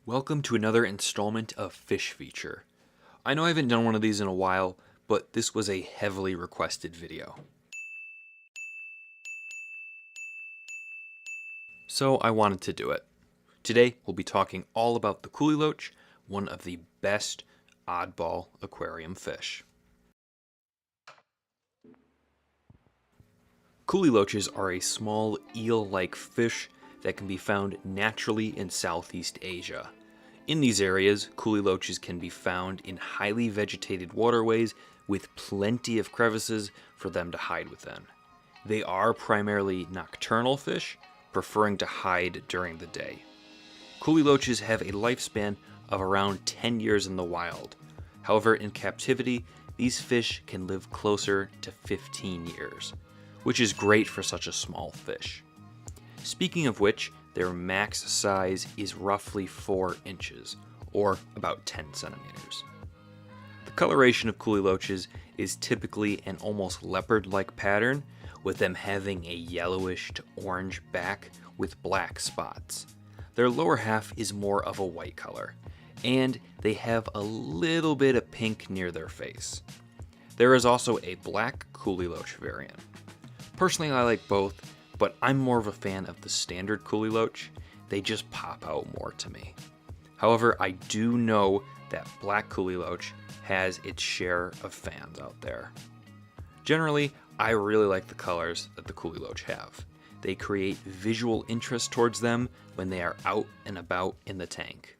Welcome to another installment of Fish Feature. I know I haven't done one of these in a while, but this was a heavily requested video. So I wanted to do it. Today we'll be talking all about the Kuhli Loach, one of the best oddball aquarium fish. Kuhli Loaches are a small eel-like fish that can be found naturally in Southeast Asia. In these areas, Kuhli Loaches can be found in highly vegetated waterways with plenty of crevices for them to hide within. They are primarily nocturnal fish, preferring to hide during the day. Kuhli Loaches have a lifespan of around 10 years in the wild. However, in captivity, these fish can live closer to 15 years, which is great for such a small fish. Speaking of which, their max size is roughly 4 inches, or about 10 centimeters. The coloration of Kuhli Loaches is typically an almost leopard-like pattern, with them having a yellowish to orange back with black spots. Their lower half is more of a white color, and they have a little bit of pink near their face. There is also a black Kuhli Loach variant. Personally, I like both, but I'm more of a fan of the standard Kuhli Loach. They just pop out more to me. However, I do know that black Kuhli Loach has its share of fans out there. Generally, I really like the colors that the Kuhli Loach have. They create visual interest towards them when they are out and about in the tank.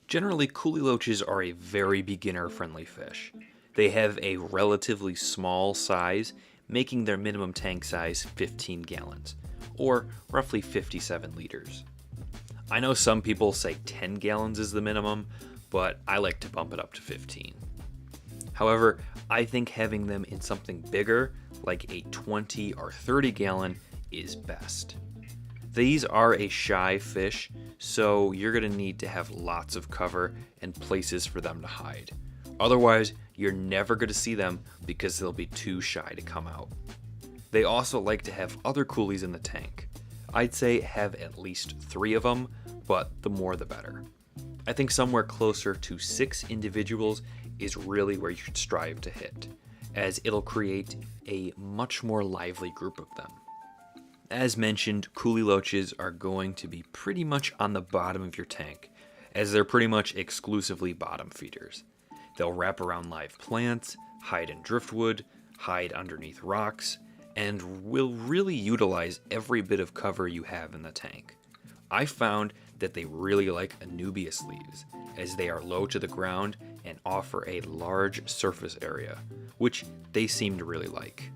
Generally, Kuhli Loaches are a very beginner-friendly fish. They have a relatively small size, making their minimum tank size 15 gallons, or roughly 57 liters. I know some people say 10 gallons is the minimum, but I like to bump it up to 15. However, I think having them in something bigger, like a 20 or 30 gallon, is best. These are a shy fish, so you're going to need to have lots of cover and places for them to hide. Otherwise, you're never going to see them because they'll be too shy to come out. They also like to have other Kuhlis in the tank. I'd say have at least 3 of them, but the more the better. I think somewhere closer to 6 individuals is really where you should strive to hit, as it'll create a much more lively group of them. As mentioned, Kuhli Loaches are going to be pretty much on the bottom of your tank, as they're pretty much exclusively bottom feeders. They'll wrap around live plants, hide in driftwood, hide underneath rocks, and will really utilize every bit of cover you have in the tank. I found that they really like Anubias leaves, as they are low to the ground and offer a large surface area, which they seem to really like.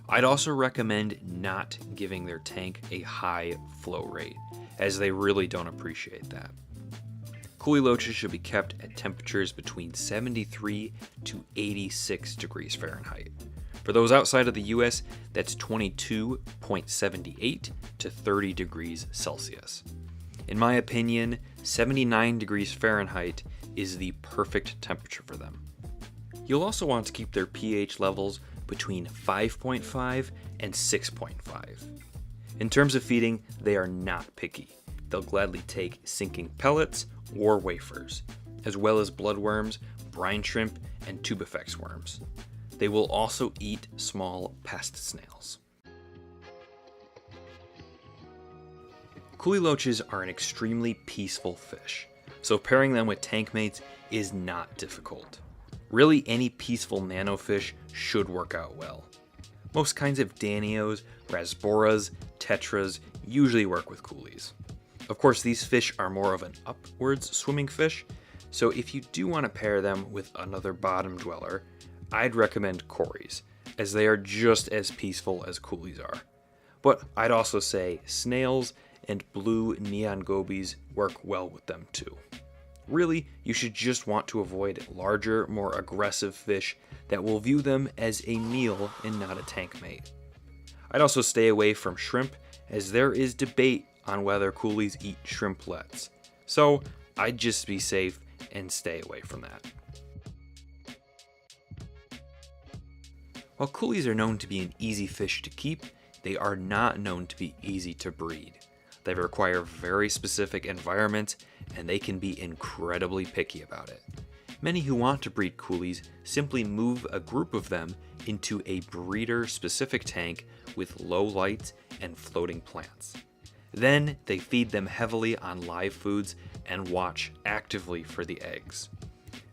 I'd also recommend not giving their tank a high flow rate, as they really don't appreciate that. Kuhli Loaches should be kept at temperatures between 73 to 86 degrees Fahrenheit. For those outside of the US, that's 22.78 to 30 degrees Celsius. In my opinion, 79 degrees Fahrenheit is the perfect temperature for them. You'll also want to keep their pH levels between 5.5 and 6.5. In terms of feeding, they are not picky. They'll gladly take sinking pellets or wafers, as well as bloodworms, brine shrimp, and tubifex worms. They will also eat small pest snails. Kuhli Loaches are an extremely peaceful fish, so pairing them with Tankmates is not difficult. Really, any peaceful nano fish should work out well. Most kinds of Danios, Rasboras, Tetras usually work with Kuhlis. Of course, these fish are more of an upwards swimming fish, so if you do want to pair them with another bottom dweller, I'd recommend Cories, as they are just as peaceful as Kuhlis are. But I'd also say snails and blue neon gobies work well with them too. Really, you should just want to avoid larger, more aggressive fish that will view them as a meal and not a tank mate. I'd also stay away from shrimp, as there is debate on whether Kuhlis eat shrimplets, so I'd just be safe and stay away from that. While Kuhlis are known to be an easy fish to keep, they are not known to be easy to breed. They require very specific environments, and they can be incredibly picky about it. Many who want to breed Kuhlis simply move a group of them into a breeder-specific tank with low light and floating plants. Then they feed them heavily on live foods and watch actively for the eggs.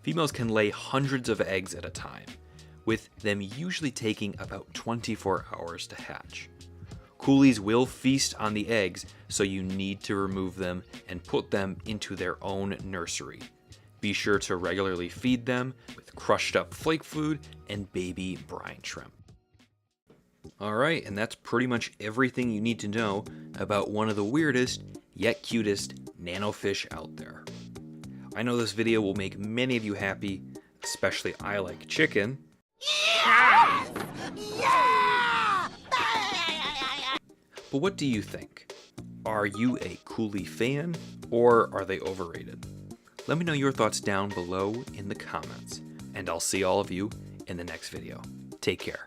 Females can lay hundreds of eggs at a time, with them usually taking about 24 hours to hatch. Kuhlis will feast on the eggs, so you need to remove them and put them into their own nursery. Be sure to regularly feed them with crushed up flake food and baby brine shrimp. Alright, and that's pretty much everything you need to know about one of the weirdest yet cutest nanofish out there. I know this video will make many of you happy, especially I like chicken. Yes! Yeah! But what do you think? Are you a Kuhli fan, or are they overrated? Let me know your thoughts down below in the comments, and I'll see all of you in the next video. Take care.